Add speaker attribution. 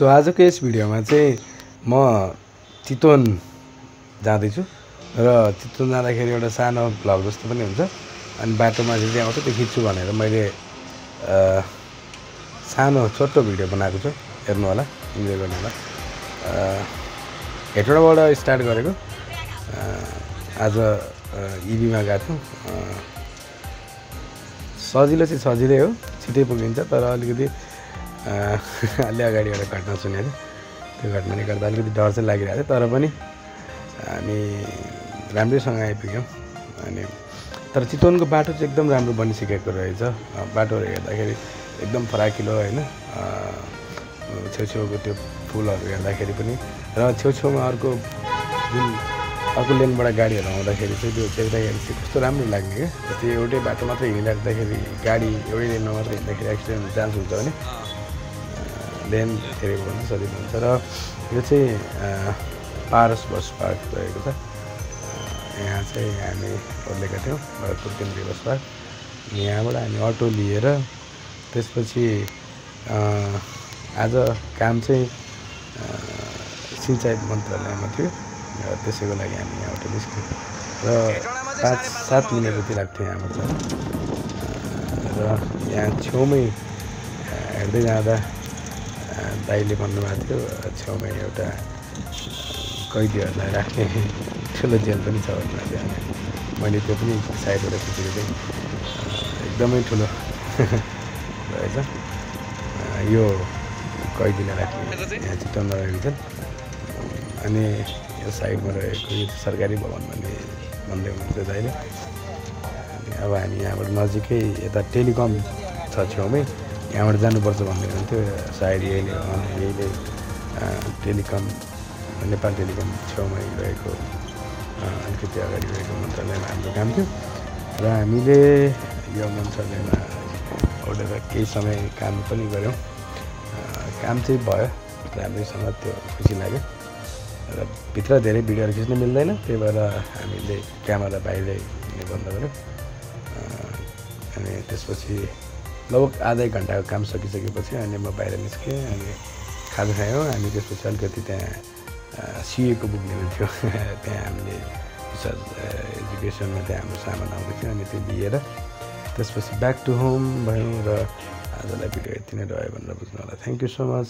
Speaker 1: So आजको यस भिडियोमा चाहिँ म चितवन जाँदैछु र चितवन जाँदाखेरि एउटा सानो भ्लग जस्तो पनि हुन्छ अनि बाटोमा जे आउँछ त्यो खिच्छु भनेर मैले सानो छोटो भिडियो बनाएको छु। हेर्नु होला, इन्जोय गर्नु होला। हेटौडाबाट स्टार्ट गरेको। आज इबीमा गएको। सजिलो चाहिँ सजिलै हो, छिटै पुगिन्छ, तर अलिकति अलि अगाडि एउटा घटना सुनेको थियो। त्यो घटनाले गर्दा अलिकति डर चाहिँ लागिरहेको थियो, तर पनि हामी राम्रैसँग आइपुग्यौँ। अनि तर चितवनको बाटो चाहिँ एकदम राम्रो बनिसकेको रहेछ। बाटोहरू हेर्दाखेरि एकदम फराकिलो होइन, छेउछेउको त्यो फुलहरू हेर्दाखेरि पनि, र छेउछेउमा अर्को लेनबाट गाडीहरू आउँदाखेरि चाहिँ त्यो देख्दाखेरि चाहिँ कस्तो राम्रो लाग्ने क्या। त्यो एउटै बाटो मात्रै हिँडिराख्दाखेरि गाडी एउटै लेनमा मात्रै हिँड्दाखेरि एक्सिडेन्ट हुने चान्स हुन्छ भने लेन फेरेको हुन्छ सजिलो हुन्छ। र यो चाहिँ पारस बस पार्क रहेको छ। यहाँ चाहिँ हामी ओर्लेका थियौँ, भरतपुर केन्द्रीय बस पार्क। यहाँबाट हामी अटो लिएर त्यसपछि आज काम चाहिँ सिँचाइ मन्त्रालयमा थियो, त्यसैको लागि हामी यहाँबाट निस्क्यौँ र 5-7 मिनट जति लाग्थ्यो यहाँबाट जान। र यहाँ छेउमै हेर्दै जाँदा दाइले भन्नुभएको थियो छेउमै एउटा कैदीहरूलाई राख्ने ठुलो जेल पनि छ भन्नुभएको थियो। मैले त्यो पनि साइडबाट खिचेको थिएँ, एकदमै ठुलो रहेछ। यो कैदीलाई राख्ने यहाँ चितवनमा रहेको छ। अनि यो साइडमा रहेको यो सरकारी भवन भन्दै हुनुहुन्छ दाइले। अनि अब हामी यहाँबाट नजिकै यता टेलिकम छ छेउमै, यहाँबाट जानुपर्छ भन्दै हुनुहुन्थ्यो। सायद यहीले टेलिकम, नेपाल टेलिकम छेउमै रहेको अलिकति अगाडि रहेको मन्त्रालयमा हाम्रो काम थियो र हामीले यो मन्त्रालयमा उडेर केही समय काम पनि गऱ्यौँ। काम चाहिँ भयो राम्रैसँग, त्यो खुसी लाग्यो। र भित्र धेरै भिडियोहरू खिच्न मिल्दैन, त्यही भएर हामीले क्यामेरा बाहिरै बन्द गऱ्यौँ। अनि त्यसपछि लगभग आधा एक घन्टाको काम सकिसकेपछि अनि म बाहिर निस्केँ। अनि खाजा खायौँ। हामी त्यसपछि अलिकति त्यहाँ सिएको बुक लिनु थियो, त्यहाँ हामीले एजुकेसनमा त्यहाँ हाम्रो सामान आउँदै थियो, अनि त्यो लिएर त्यसपछि ब्याक टु होम भयौँ। र आजलाई भिडियो यति नै रह्यो भनेर बुझ्नु होला। Thank you so much.